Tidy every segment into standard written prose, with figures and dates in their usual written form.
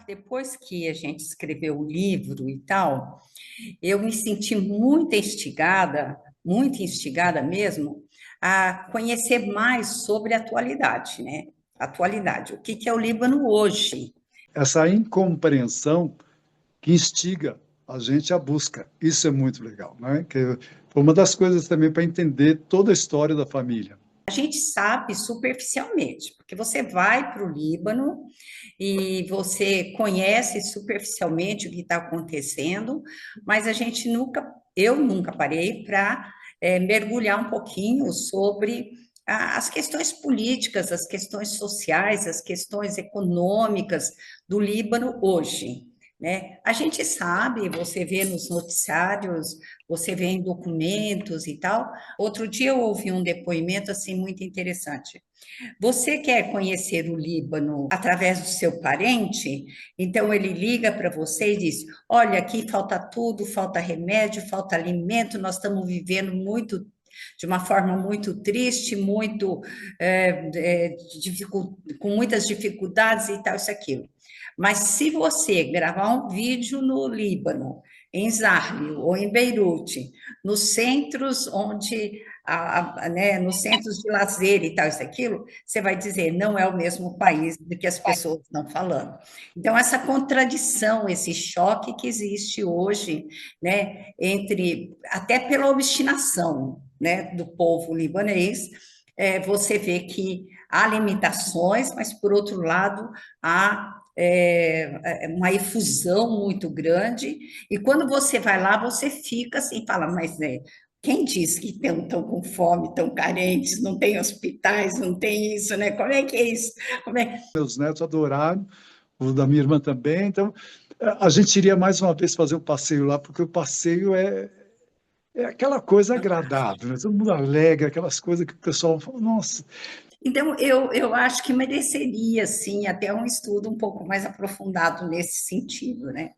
Depois que a gente escreveu o livro e tal, eu me senti muito instigada mesmo, a conhecer mais sobre a atualidade, né? Atualidade, o que que é o Líbano hoje? Essa incompreensão que instiga a gente à busca. Isso é muito legal, né? Que foi uma das coisas também para entender toda a história da família. A gente sabe superficialmente, porque você vai para o Líbano e você conhece superficialmente o que está acontecendo, mas eu nunca parei para mergulhar um pouquinho sobre as questões políticas, as questões sociais, as questões econômicas do Líbano hoje. Né? A gente sabe, você vê nos noticiários, você vê em documentos e tal. Outro dia eu ouvi um depoimento assim muito interessante. Você quer conhecer o Líbano através do seu parente? Então ele liga para você e diz: Olha, aqui falta tudo, falta remédio, falta alimento, nós estamos vivendo muito. De uma forma muito triste, muito com muitas dificuldades e tal, isso aquilo. Mas se você gravar um vídeo no Líbano, em Zarle ou em Beirute, nos centros onde né, nos centros de lazer e tal, isso, aquilo, você vai dizer, não é o mesmo país do que as pessoas estão falando. Então, essa contradição, esse choque que existe hoje, né, até pela obstinação, né, do povo libanês, você vê que há limitações, mas, por outro lado, há uma efusão muito grande, e quando você vai lá, você fica assim, fala, mas quem disse que estão com fome, estão carentes, não tem hospitais, não tem isso, né? Como é que é isso? Como é... Meus netos adoraram, o da minha irmã também. Então, a gente iria mais uma vez fazer um passeio lá, porque o passeio é aquela coisa agradável, né? Todo mundo alegre, aquelas coisas que o pessoal fala, nossa. Então, eu acho que mereceria, sim, até um estudo um pouco mais aprofundado nesse sentido, né?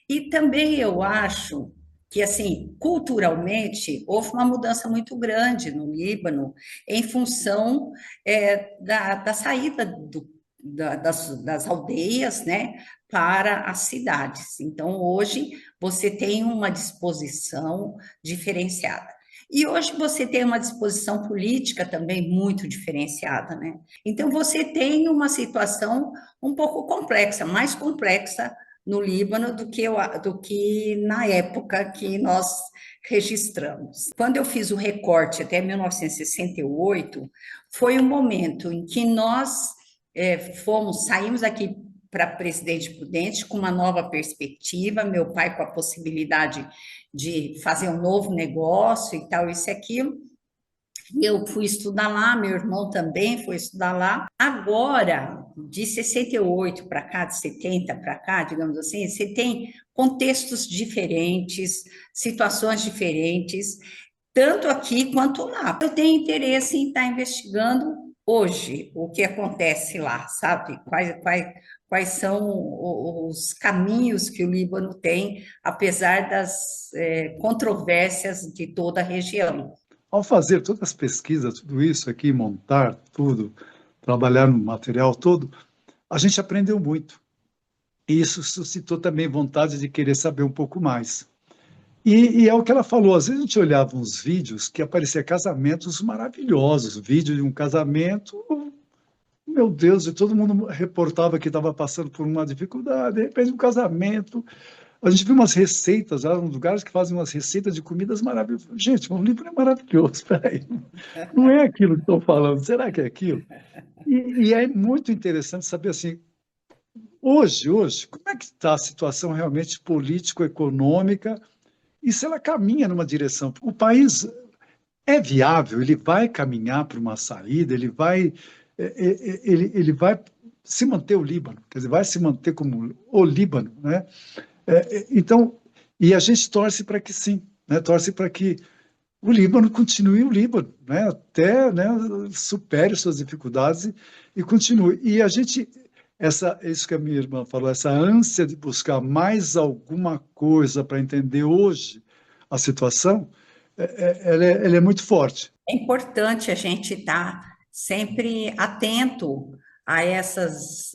E também eu acho que, assim, culturalmente, houve uma mudança muito grande no Líbano em função da saída das aldeias, né, para as cidades. Então, hoje, você tem uma disposição diferenciada. E hoje você tem uma disposição política também muito diferenciada, né? Então, você tem uma situação um pouco complexa, mais complexa no Líbano do que na época que nós registramos. Quando eu fiz o recorte até 1968, foi um momento em que nós saímos aqui para Presidente Prudente com uma nova perspectiva, meu pai com a possibilidade de fazer um novo negócio e tal, isso e aquilo. Eu fui estudar lá, meu irmão também foi estudar lá. Agora, de 68 para cá, de 70 para cá, digamos assim, você tem contextos diferentes, situações diferentes, tanto aqui quanto lá. Eu tenho interesse em estar investigando hoje o que acontece lá, sabe? Quais são os caminhos que o Líbano tem, apesar das controvérsias de toda a região. Ao fazer todas as pesquisas, tudo isso aqui, montar tudo, trabalhar no material todo, a gente aprendeu muito. E isso suscitou também vontade de querer saber um pouco mais. E é o que ela falou, às vezes a gente olhava uns vídeos que aparecia casamentos maravilhosos, vídeo de um casamento, meu Deus, e todo mundo reportava que estava passando por uma dificuldade, de repente um casamento. A gente viu umas receitas, há uns lugares que fazem umas receitas de comidas maravilhosas. Gente, um livro é maravilhoso, peraí. Não é aquilo que estou falando, será que é aquilo? E é muito interessante saber assim, hoje, como é que está a situação realmente político-econômica e se ela caminha numa direção. O país é viável, ele vai caminhar para uma saída, ele vai se manter o Líbano, quer dizer, vai se manter como o Líbano, né? Então, e a gente torce para que sim, né? Torce para que o Líbano continue o Líbano, né? Até, né, supere suas dificuldades e continue. E a gente, isso que a minha irmã falou, essa ânsia de buscar mais alguma coisa para entender hoje a situação, ela é muito forte. É importante a gente estar sempre atento a essas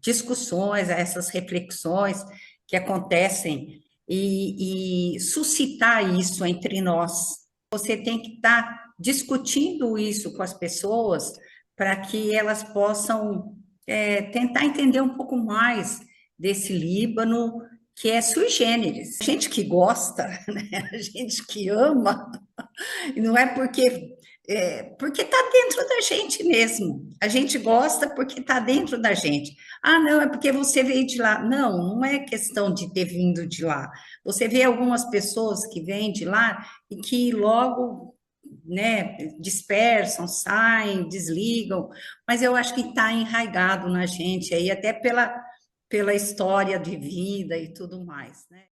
discussões, a essas reflexões que acontecem e suscitar isso entre nós. Você tem que estar discutindo isso com as pessoas para que elas possam tentar entender um pouco mais desse Líbano, que é sui generis. A gente que gosta, né? A gente que ama, e não é porque está dentro da gente mesmo. A gente gosta porque está dentro da gente. Ah, não, é porque você veio de lá. Não, não é questão de ter vindo de lá. Você vê algumas pessoas que vêm de lá e que logo, né, dispersam, saem, desligam, mas eu acho que está enraizado na gente aí, até pela história de vida e tudo mais, né?